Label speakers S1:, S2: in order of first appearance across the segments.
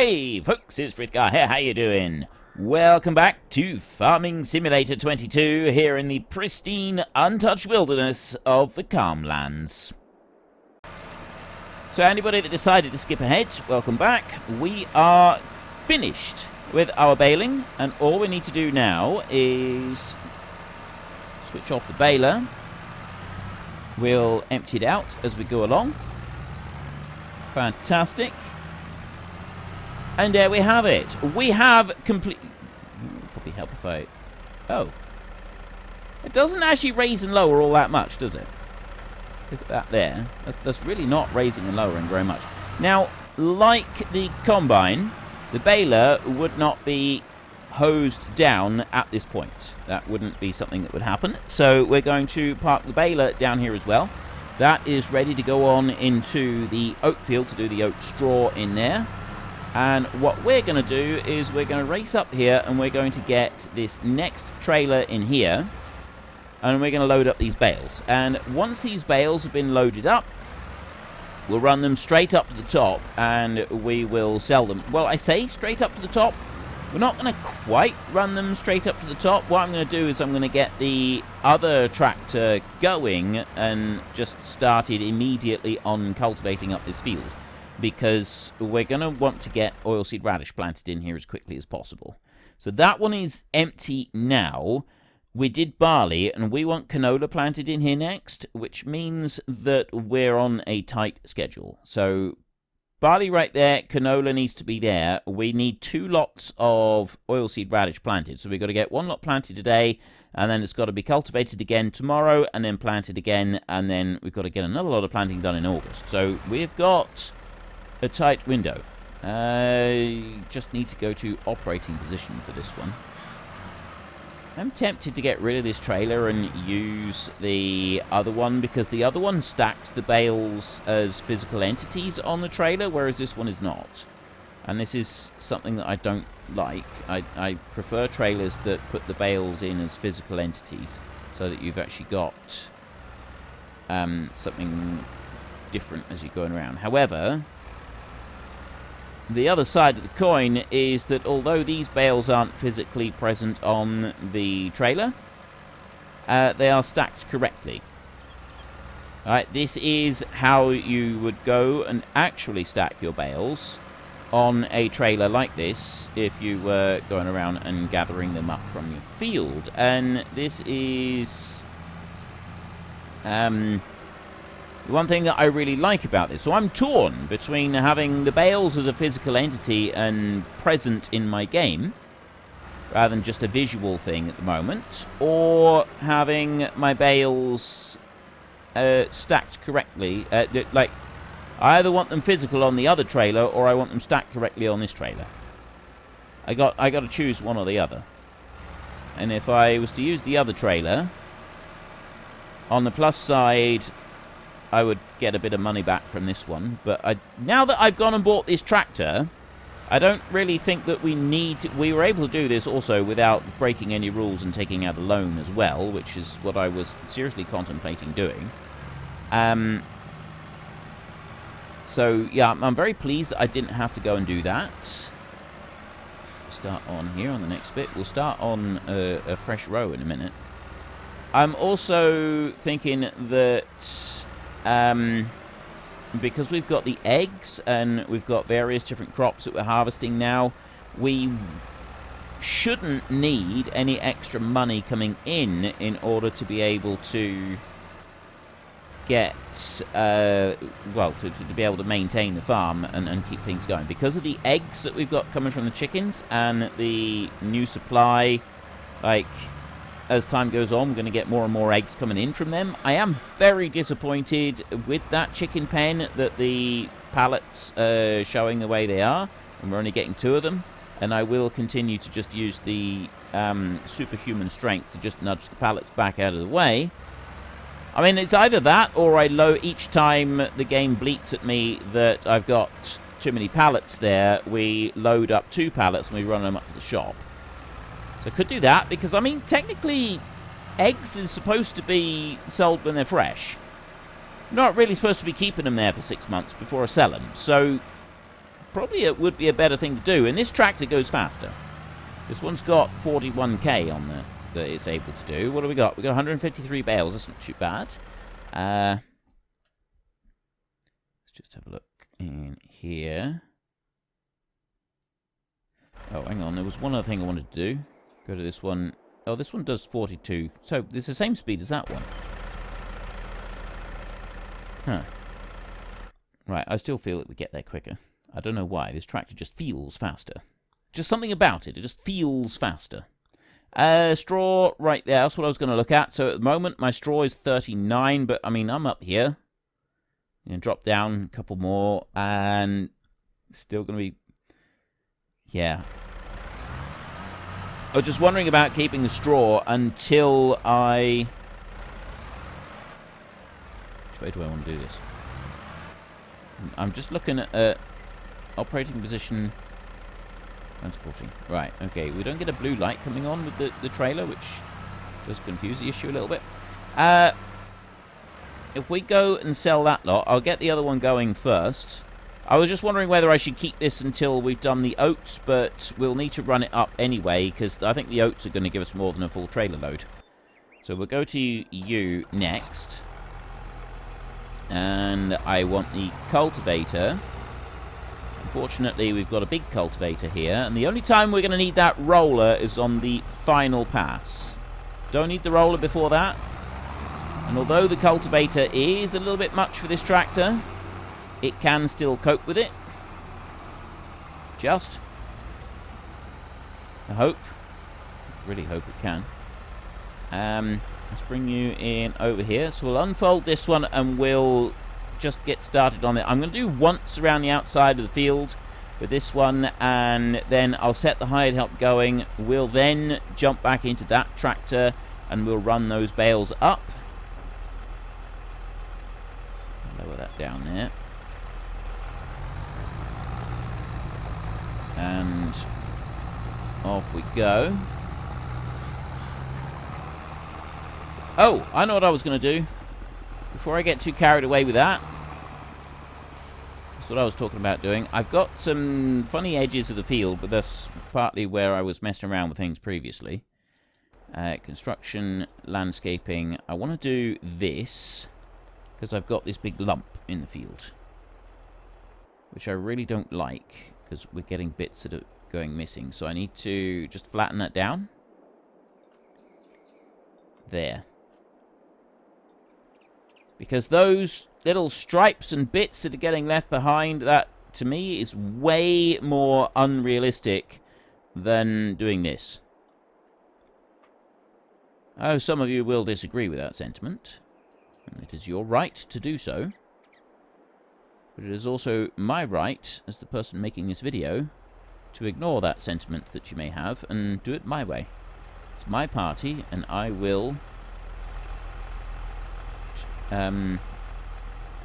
S1: Hey folks, it's Frithgar here, how you doing? Welcome back to Farming Simulator 22 here in the pristine, untouched wilderness of the Calmlands. So anybody that decided to skip ahead, welcome back. We are finished with our baling, and all we need to do now is switch off the baler. We'll empty it out as we go along. Fantastic. And there we have it. We have complete... Probably help if I... Oh. It doesn't actually raise and lower all that much, does it? Look at that there. That's really not raising and lowering very much. Now, like the combine, the baler would not be hosed down at this point. That wouldn't be something that would happen. So we're going to park the baler down here as well. That is ready to go on into the oat field to do the oat straw in there. And what we're going to do is we're going to race up here and we're going to get this next trailer in here. And we're going to load up these bales. And once these bales have been loaded up, we'll run them straight up to the top and we will sell them. Well, I say straight up to the top. We're not going to quite run them straight up to the top. What I'm going to do is I'm going to get the other tractor going and just started immediately on cultivating up this field. Because we're going to want to get oilseed radish planted in here as quickly as possible. So that one is empty now. We did barley, and we want canola planted in here next, which means that we're on a tight schedule. So barley right there, canola needs to be there. We need 2 lots of oilseed radish planted. So we've got to get 1 lot planted today, and then it's got to be cultivated again tomorrow, and then planted again, and then we've got to get another lot of planting done in August. So we've got a tight window. I just need to go to operating position for this one. I'm tempted to get rid of this trailer and use the other one, because the other one stacks the bales as physical entities on the trailer, whereas this one is not. And this is something that I don't like. I prefer trailers that put the bales in as physical entities, so that you've actually got something different as you're going around. However, the other side of the coin is that although these bales aren't physically present on the trailer, they are stacked correctly. Alright, this is how you would go and actually stack your bales on a trailer like this if you were going around and gathering them up from your field. And this is the one thing that I really like about this. So I'm torn between having the bales as a physical entity and present in my game, rather than just a visual thing at the moment, or having my bales stacked correctly. Like, I either want them physical on the other trailer, or I want them stacked correctly on this trailer. I got to choose one or the other. And if I was to use the other trailer, on the plus side, I would get a bit of money back from this one. But now that I've gone and bought this tractor, I don't really think that we need to... We were able to do this also without breaking any rules and taking out a loan as well, which is what I was seriously contemplating doing. So, yeah, I'm very pleased that I didn't have to go and do that. Start on here on the next bit. We'll start on a fresh row in a minute. I'm also thinking that... because we've got the eggs and we've got various different crops that we're harvesting now, we shouldn't need any extra money coming in order to be able to get, well, to be able to maintain the farm and keep things going. Because of the eggs that we've got coming from the chickens and the new supply, like... As time goes on, we're going to get more and more eggs coming in from them. I am very disappointed with that chicken pen that the pallets are showing the way they are. And we're only getting 2 of them. And I will continue to just use the superhuman strength to just nudge the pallets back out of the way. I mean, it's either that or each time the game bleats at me that I've got too many pallets there, we load up 2 pallets and we run them up to the shop. So I could do that, because, I mean, technically, eggs is supposed to be sold when they're fresh. Not really supposed to be keeping them there for 6 months before I sell them. So probably it would be a better thing to do. And this tractor goes faster. This one's got 41k on there that it's able to do. What do we got? We got 153 bales. That's not too bad. Let's just have a look in here. Oh, hang on. There was one other thing I wanted to do. Go to this one. Oh, this one does 42. So, it's the same speed as that one. Huh. Right, I still feel that we get there quicker. I don't know why. This tractor just feels faster. Just something about it. It just feels faster. Straw right there. That's what I was going to look at. So, at the moment, my straw is 39. But, I mean, I'm up here. You know, drop down a couple more. And still going to be... Yeah. I was just wondering about keeping the straw until I... Which way do I want to do this? I'm just looking at operating position, transporting. Right, okay. We don't get a blue light coming on with the trailer, which does confuse the issue a little bit. If we go and sell that lot, I'll get the other one going first. I was just wondering whether I should keep this until we've done the oats, but we'll need to run it up anyway, because I think the oats are going to give us more than a full trailer load. So we'll go to you next. And I want the cultivator. Unfortunately, we've got a big cultivator here, and the only time we're going to need that roller is on the final pass. Don't need the roller before that. And although the cultivator is a little bit much for this tractor, it can still cope with it. Just. I hope. Really hope it can. Let's bring you in over here. So we'll unfold this one and we'll just get started on it. I'm going to do once around the outside of the field with this one, and then I'll set the hired help going. We'll then jump back into that tractor and we'll run those bales up. Lower that down there. And off we go. Oh, I know what I was going to do. Before I get too carried away with that. That's what I was talking about doing. I've got some funny edges of the field, but that's partly where I was messing around with things previously. Construction, landscaping. I want to do this because I've got this big lump in the field, which I really don't like, because we're getting bits that are going missing. So I need to just flatten that down. There. Because those little stripes and bits that are getting left behind, that, to me, is way more unrealistic than doing this. Oh, some of you will disagree with that sentiment. And it is your right to do so. But it is also my right, as the person making this video, to ignore that sentiment that you may have and do it my way. It's my party, and I will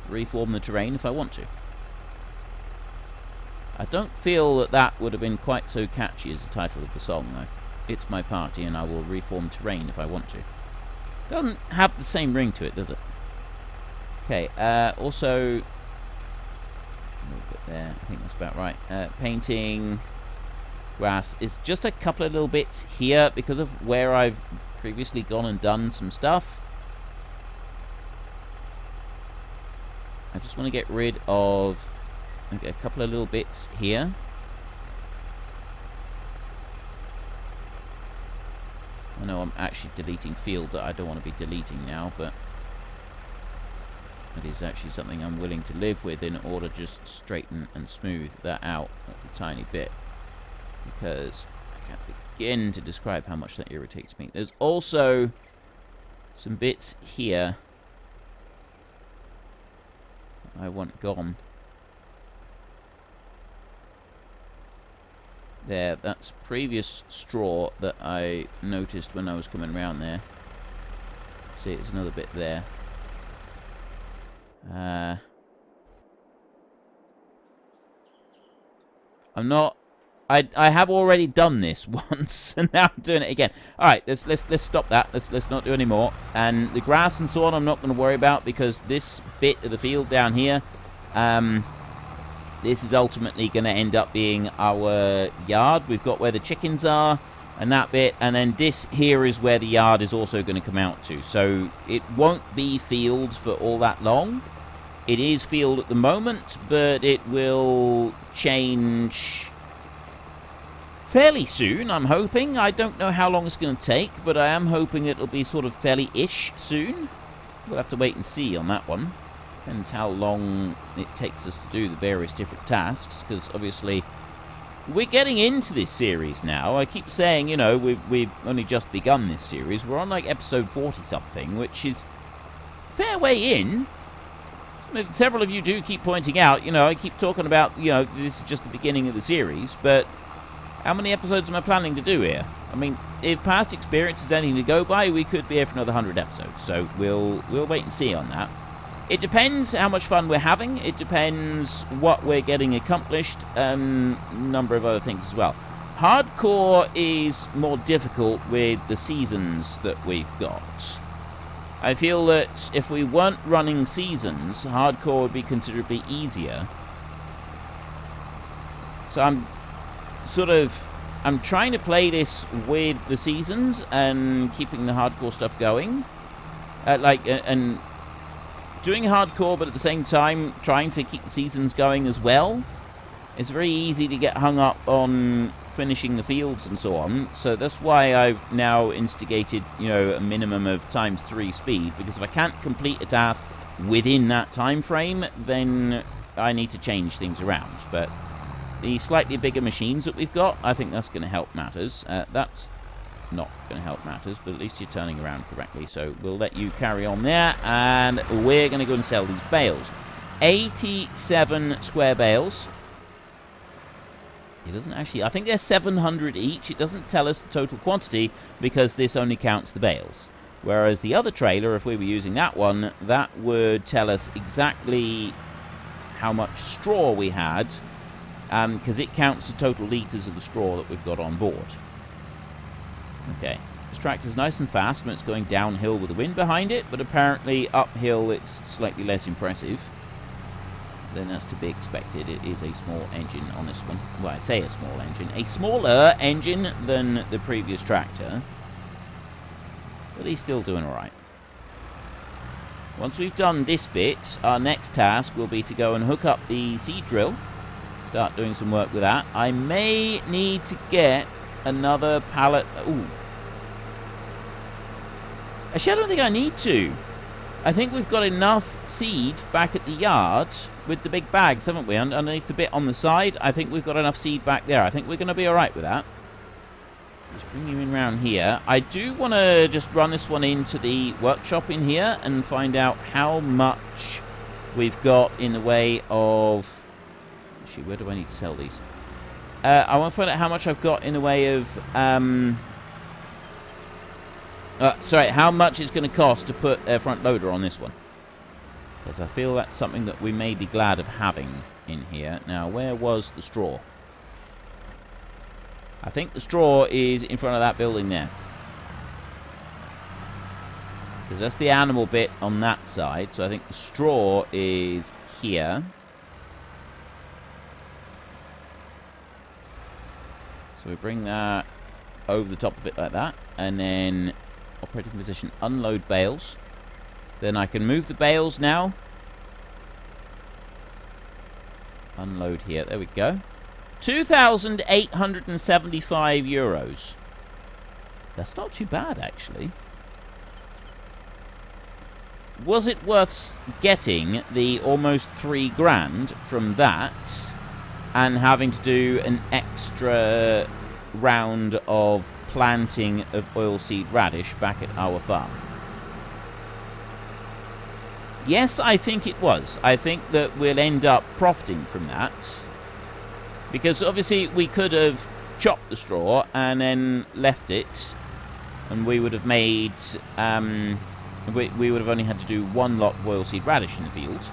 S1: reform the terrain if I want to. I don't feel that that would have been quite so catchy as the title of the song, though. It's my party, and I will reform terrain if I want to. Doesn't have the same ring to it, does it? Okay, also... a little bit there, I think that's about right. Painting... grass. It's just a couple of little bits here because of where I've previously gone and done some stuff. I just want to get rid of a couple of little bits here. I know I'm actually deleting field that I don't want to be deleting now, but it is actually something I'm willing to live with in order to just straighten and smooth that out a tiny bit, because I can't begin to describe how much that irritates me. There's also some bits here I want gone. There, that's previous straw that I noticed when I was coming around there. See, it's another bit there. I'm not... I have already done this once, and now I'm doing it again. All right, let's stop that. Let's not do any more. And the grass and so on, I'm not going to worry about, because this bit of the field down here, This is ultimately going to end up being our yard. We've got where the chickens are and that bit, and then this here is where the yard is also going to come out to. So it won't be field for all that long. It is field at the moment, but it will change fairly soon, I'm hoping. I don't know how long it's going to take, but I am hoping it'll be sort of fairly-ish soon. We'll have to wait and see on that one. Depends how long it takes us to do the various different tasks, because obviously we're getting into this series now. I keep saying, you know, we've only just begun this series. We're on like episode 40-something, which is a fair way in. Several of you do keep pointing out, you know, I keep talking about, you know, this is just the beginning of the series, but how many episodes am I planning to do here? I mean, if past experience is anything to go by, we could be here for another 100 episodes, so we'll wait and see on that. It depends how much fun we're having. It depends what we're getting accomplished, and a number of other things as well. Hardcore is more difficult with the seasons that we've got. I feel that if we weren't running seasons, hardcore would be considerably easier. So I'm trying to play this with the seasons and keeping the hardcore stuff going. And doing hardcore, but at the same time trying to keep the seasons going as well. It's very easy to get hung up on finishing the fields and so on. So that's why I've now instigated, you know, a minimum of ×3 speed, because if I can't complete a task within that time frame, then I need to change things around. But the slightly bigger machines that we've got, I think that's going to help matters. That's not going to help matters, but at least you're turning around correctly. So we'll let you carry on there, and we're going to go and sell these bales. 87 square bales. It doesn't actually... I think they're 700 each. It doesn't tell us the total quantity because this only counts the bales. Whereas the other trailer, if we were using that one, that would tell us exactly how much straw we had, because it counts the total litres of the straw that we've got on board. Okay, this tractor's nice and fast when it's going downhill with the wind behind it, but apparently uphill it's slightly less impressive. Then that's to be expected. It is a small engine on this one. Well, I say a small engine. A smaller engine than the previous tractor. But he's still doing alright. Once we've done this bit, our next task will be to go and hook up the seed drill. Start doing some work with that. I may need to get another pallet. Ooh. Actually, I don't think I need to. I think we've got enough seed back at the yard with the big bags, haven't we? Underneath the bit on the side, I think we've got enough seed back there. I think we're going to be alright with that. Just bring you in around here. I do want to just run this one into the workshop in here and find out how much we've got in the way of... Actually, where do I need to sell these? I want to find out how much I've got in the way of... sorry, how much it's going to cost to put a front loader on this one. Because I feel that's something that we may be glad of having in here. Now, where was the straw? I think the straw is in front of that building there. Because that's the animal bit on that side. So I think the straw is here. So we bring that over the top of it like that. And then operating position, unload bales. So then I can move the bales now. Unload here. There we go. 2,875 euros. That's not too bad, actually. Was it worth getting the almost 3 grand from that and having to do an extra round of planting of oilseed radish back at our farm? Yes, I think it was. I think that we'll end up profiting from that. Because obviously we could have chopped the straw and then left it, and we would have made... we would have only had to do 1 lot of oilseed radish in the field.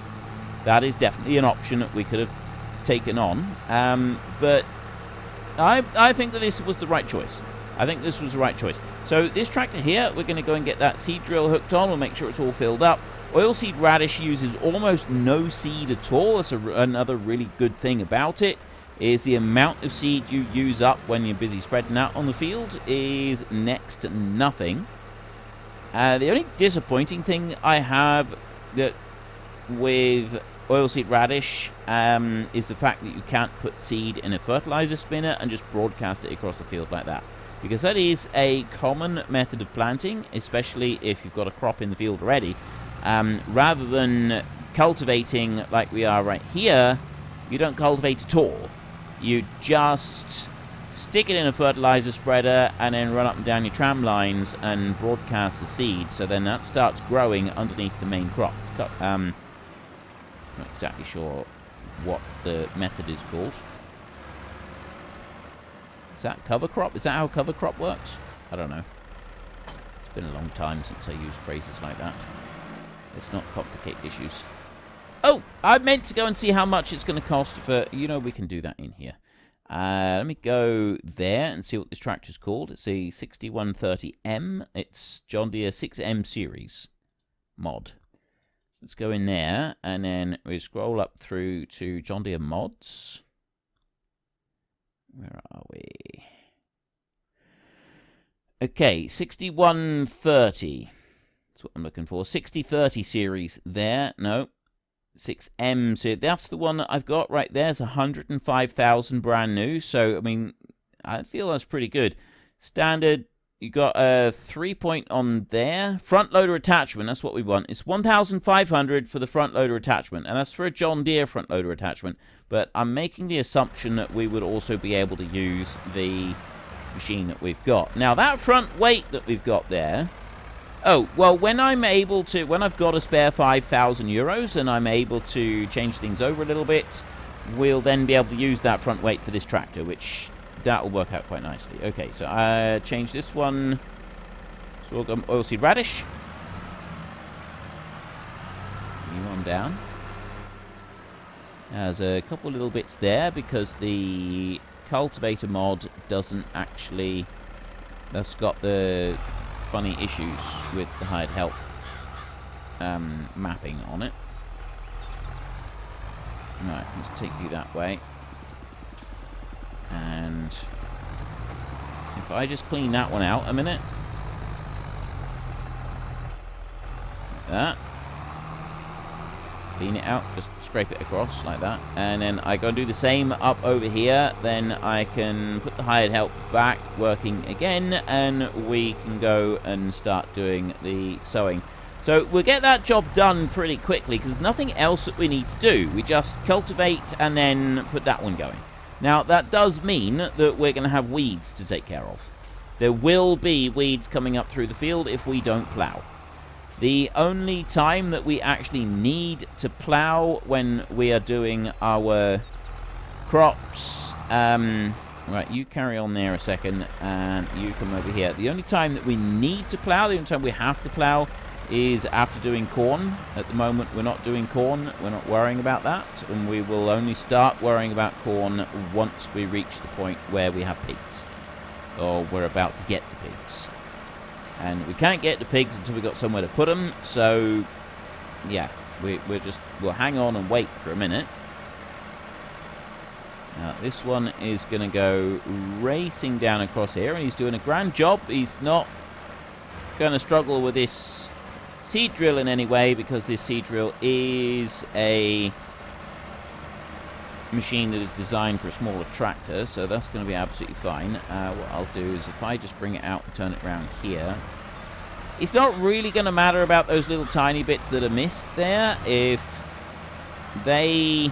S1: That is definitely an option that we could have taken on. But I think that this was the right choice. I think this was the right choice. So this tractor here, we're going to go and get that seed drill hooked on. We'll make sure it's all filled up. Oilseed radish uses almost no seed at all. That's another really good thing about it, is the amount of seed you use up when you're busy spreading out on the field is next to nothing. The only disappointing thing I have that with oilseed radish is the fact that you can't put seed in a fertilizer spinner and just broadcast it across the field like that. Because that is a common method of planting, especially if you've got a crop in the field already. Rather than cultivating like we are right here, you don't cultivate at all. You just stick it in a fertilizer spreader and then run up and down your tram lines and broadcast the seed. So then that starts growing underneath the main crop. I'm not exactly sure what the method is called. Is that cover crop? Is that how cover crop works? I don't know. It's been a long time since I used phrases like that. Let's not complicate issues. Oh, I meant to go and see how much it's going to cost for... You know, we can do that in here. Let me go there and see what this tractor's called. It's a 6130M. It's John Deere 6M series mod. Let's go in there, and then we scroll up through to John Deere mods. Where are we? Okay, 6130. That's what I'm looking for. 6030 series there. No. 6M. So that's the one that I've got right there. It's 105,000 brand new. So, I mean, I feel that's pretty good. Standard, you got a 3-point on there. Front loader attachment, that's what we want. It's 1,500 for the front loader attachment. And that's for a John Deere front loader attachment. But I'm making the assumption that we would also be able to use the machine that we've got. Now, that front weight that we've got there... Oh, well, when I've got a spare 5,000 euros and I'm able to change things over a little bit, we'll then be able to use that front weight for this tractor, which that will work out quite nicely. Okay, so I change this one. Sorghum oilseed radish. New one down. There's a couple little bits there because the cultivator mod doesn't actually... That's got the... funny issues with the hide help mapping on it. Right, let's take you that way. And if I just clean that one out a minute. Like that. Clean it out, just scrape it across like that. And then I go and do the same up over here. Then I can put the hired help back working again, and we can go and start doing the sowing. So we'll get that job done pretty quickly because there's nothing else that we need to do. We just cultivate and then put that one going. Now that does mean that we're going to have weeds to take care of. There will be weeds coming up through the field if we don't plow. The only time that we actually need to plow when we are doing our crops... right, you carry on there a second, and you come over here. The only time that we need to plow, the only time we have to plow, is after doing corn. At the moment, we're not doing corn. We're not worrying about that, and we will only start worrying about corn once we reach the point where we have pigs. Or we're about to get the pigs. And we can't get the pigs until we've got somewhere to put them. So, yeah, we'll hang on and wait for a minute. Now, this one is going to go racing down across here, and he's doing a grand job. He's not going to struggle with this seed drill in any way, because this seed drill is a machine that is designed for a smaller tractor, so that's going to be absolutely fine. What I'll do is if I just bring it out and turn it around here, it's not really going to matter about those little tiny bits that are missed there. If they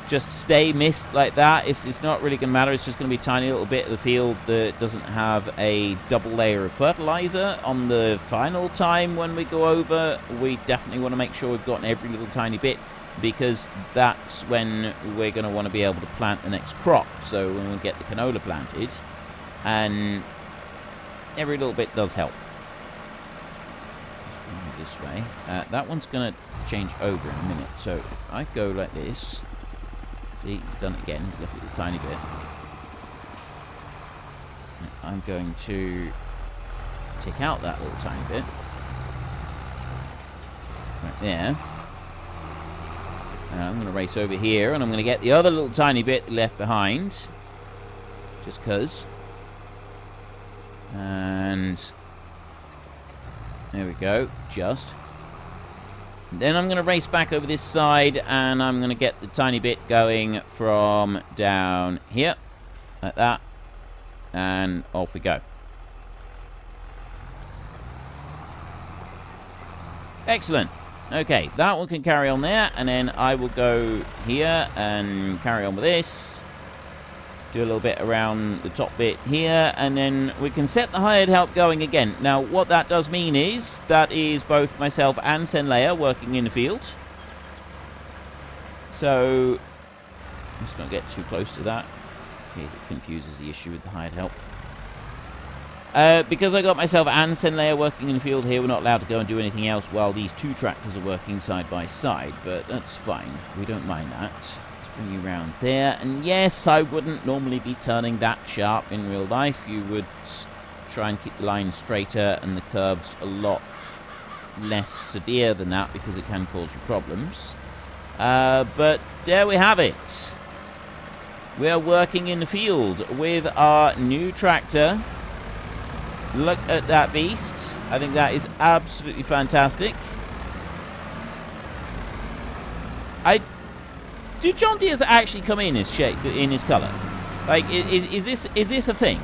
S1: just stay missed like that, it's not really going to matter. It's just going to be a tiny little bit of the field that doesn't have a double layer of fertilizer. On the final time when we go over, we definitely want to make sure we've gotten every little tiny bit, because that's when we're going to want to be able to plant the next crop. So when we get the canola planted, and every little bit does help. Let's bring it this way. That one's going to change over in a minute. So if I go like this, see, he's done it again. He's left it a tiny bit. I'm going to take out that little tiny bit. there. And I'm going to race over here, and I'm going to get the other little tiny bit left behind. Just because. And there we go. Just. Then I'm going to race back over this side, and I'm going to get the tiny bit going from down here. Like that. And off we go. Excellent. Okay, that one can carry on there, and then I will go here and carry on with this. Do a little bit around the top bit here, and then we can set the hired help going again. Now, what that does mean is, that is both myself and Senleia working in the field. So, let's not get too close to that, just in case it confuses the issue with the hired help. Because I got myself and Senleia working in the field here, we're not allowed to go and do anything else while these two tractors are working side by side, but that's fine. We don't mind that. Let's bring you around there. And yes, I wouldn't normally be turning that sharp in real life. You would try and keep the line straighter and the curves a lot less severe than that because it can cause you problems. But there we have it. We are working in the field with our new tractor. Look at that beast. I think that is absolutely fantastic. Do John Deere's actually come in his shape, in his colour? Like, is this a thing?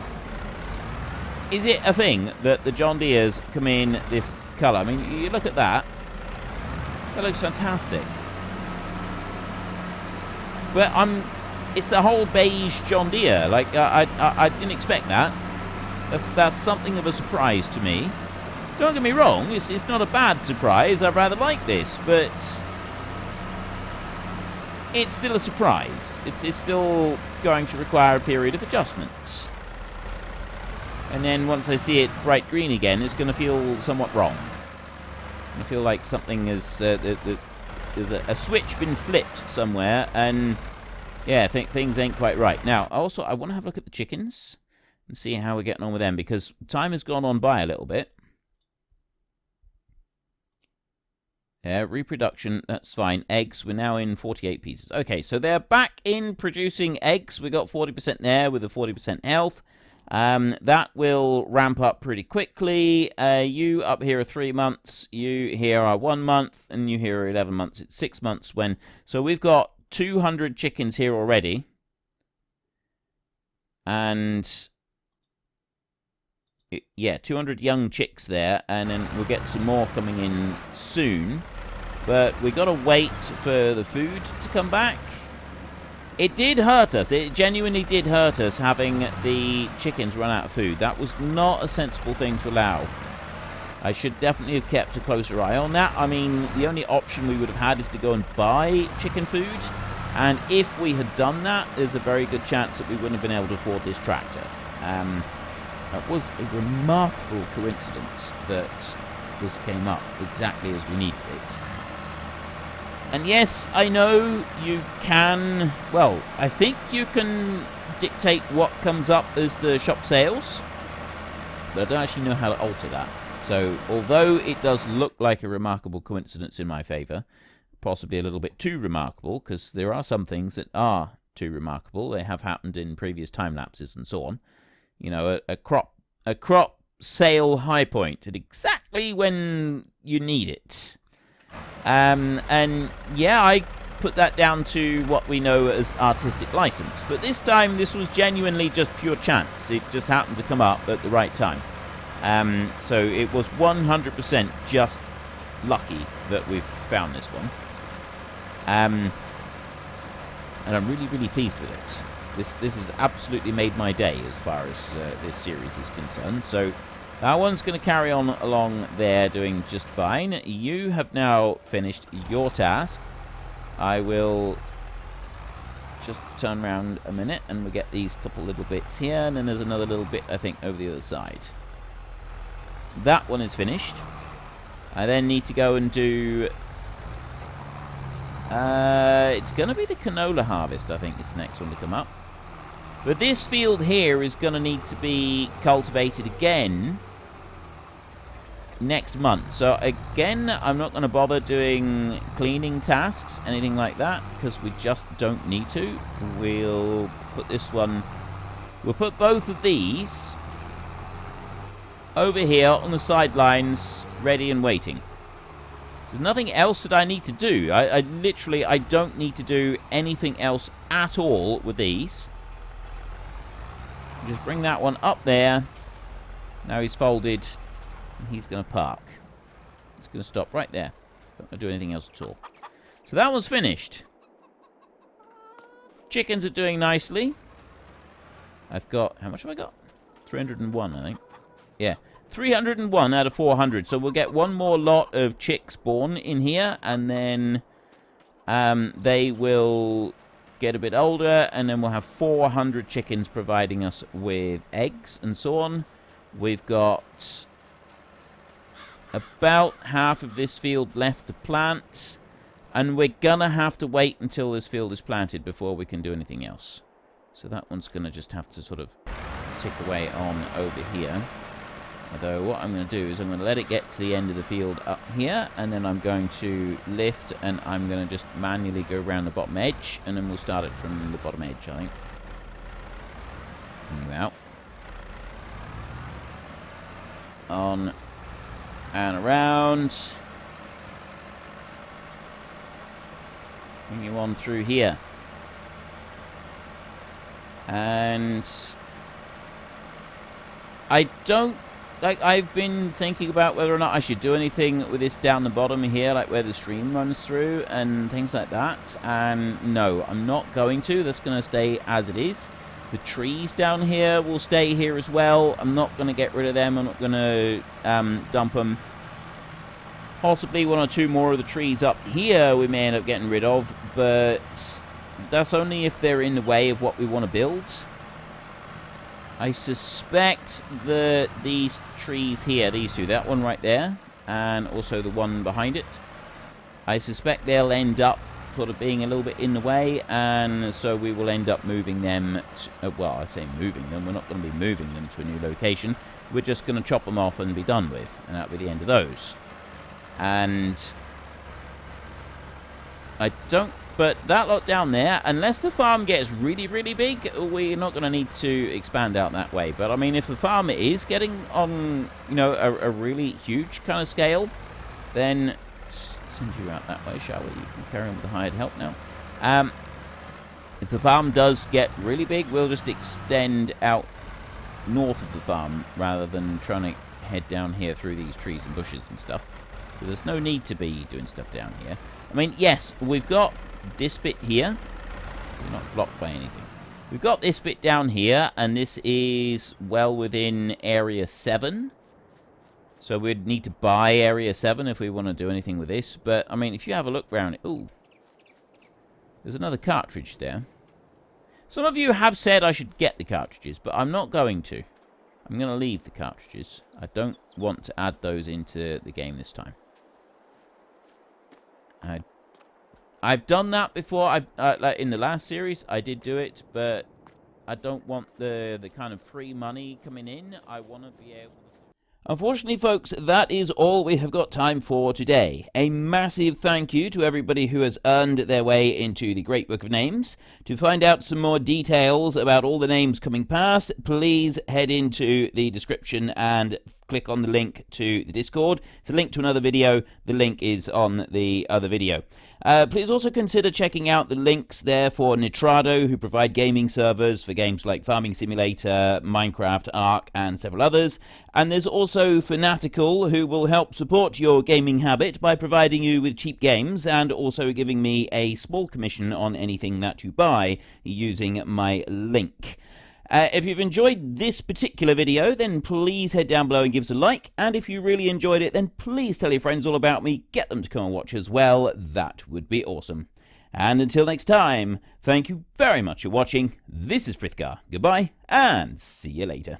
S1: Is it a thing that the John Deere's come in this colour? I mean, you look at that. That looks fantastic. But it's the whole beige John Deere. Like, I didn't expect that. That's something of a surprise to me. Don't get me wrong, it's not a bad surprise. I rather like this, but it's still a surprise. It's still going to require a period of adjustment. And then once I see it bright green again, it's going to feel somewhat wrong. I feel like something is there's a switch been flipped somewhere, and yeah, things ain't quite right. Now, also, I want to have a look at the chickens and see how we're getting on with them, because time has gone on by a little bit. Yeah, reproduction, that's fine. Eggs, we're now in 48 pieces. Okay, so they're back in producing eggs. We got 40% there with a 40% health. That will ramp up pretty quickly. You up here are 3 months, you here are 1 month, and you here are 11 months. It's 6 months when... So we've got 200 chickens here already. And... yeah, 200 young chicks there, and then we'll get some more coming in soon. But we got to wait for the food to come back. It did hurt us. It genuinely did hurt us having the chickens run out of food. That was not a sensible thing to allow. I should definitely have kept a closer eye on that. I mean, the only option we would have had is to go and buy chicken food. And if we had done that, there's a very good chance that we wouldn't have been able to afford this tractor. That was a remarkable coincidence that this came up exactly as we needed it. And yes, I know you can... Well, I think you can dictate what comes up as the shop sales, but I don't actually know how to alter that. So, although it does look like a remarkable coincidence in my favour, possibly a little bit too remarkable, because there are some things that are too remarkable. They have happened in previous time lapses and so on. You know, a crop sale high point at exactly when you need it. And yeah, I put that down to what we know as artistic license. But this time, this was genuinely just pure chance. It just happened to come up at the right time. So it was 100% just lucky that we've found this one. And I'm really, really pleased with it. This has absolutely made my day as far as this series is concerned. So that one's going to carry on along there doing just fine. You have now finished your task. I will just turn around a minute and we'll get these couple little bits here. And then there's another little bit, I think, over the other side. That one is finished. I then need to go and do... it's going to be the canola harvest, I think, is the next one to come up. But this field here is going to need to be cultivated again. next month. So again, I'm not going to bother doing cleaning tasks, anything like that, because we just don't need to. We'll put this one, we'll put both of these over here on the sidelines, ready and waiting. There's nothing else that I need to do. I literally, I don't need to do anything else at all with these. Just bring that one up there. Now he's folded. And he's going to park. He's going to stop right there. Don't want to do anything else at all. So that one's finished. Chickens are doing nicely. I've got, how much have I got? 301, I think. Yeah. 301 out of 400. So we'll get one more lot of chicks born in here. And then they will get a bit older. And then we'll have 400 chickens providing us with eggs and so on. We've got about half of this field left to plant. And we're going to have to wait until this field is planted before we can do anything else. So that one's going to just have to sort of tick away on over here. Although what I'm going to do is I'm going to let it get to the end of the field up here. And then I'm going to lift and I'm going to just manually go around the bottom edge. And then we'll start it from the bottom edge, I think. Bring you out. On and around. Bring you on through here. And I don't, like, I've been thinking about whether or not I should do anything with this down the bottom here, like where the stream runs through and things like that. And no, I'm not going to. That's going to stay as it is. The trees down here will stay here as well. I'm not going to get rid of them. I'm not going to dump them. Possibly one or two more of the trees up here we may end up getting rid of, but that's only if they're in the way of what we want to build. I suspect that these trees here, these two, that one right there, and also the one behind it, I suspect they'll end up sort of being a little bit in the way, and so we will end up moving them to, well, I say moving them, we're not going to be moving them to a new location, we're just going to chop them off and be done with, and that'll be the end of those. And I don't, but that lot down there, unless the farm gets really, really big, we're not going to need to expand out that way. But I mean, if the farm is getting on, you know, a really huge kind of scale, then send you out that way, shall we? You can carry on with the hired help now. If the farm does get really big, we'll just extend out north of the farm rather than trying to head down here through these trees and bushes and stuff. There's no need to be doing stuff down here. I mean, yes, we've got this bit here. We're not blocked by anything. We've got this bit down here, and this is well within Area 7. So we'd need to buy Area 7 if we want to do anything with this. But, I mean, if you have a look around it... Ooh. There's another cartridge there. Some of you have said I should get the cartridges, but I'm not going to. I'm going to leave the cartridges. I don't want to add those into the game this time. I've done that before. Like in the last series, I did do it, but I don't want the kind of free money coming in. I want to be able to... Unfortunately, folks, that is all we have got time for today. A massive thank you to everybody who has earned their way into the Great Book of Names. To find out some more details about all the names coming past, please head into the description and click on the link to the Discord. It's a link to another video. The link is on the other video. Please also consider checking out the links there for Nitrado, who provide gaming servers for games like Farming Simulator, Minecraft, Ark, and several others. And there's also Fanatical, who will help support your gaming habit by providing you with cheap games and also giving me a small commission on anything that you buy using my link. If you've enjoyed this particular video, then please head down below and give us a like. And if you really enjoyed it, then please tell your friends all about me. Get them to come and watch as well. That would be awesome. And until next time, thank you very much for watching. This is Frithgar. Goodbye, and see you later.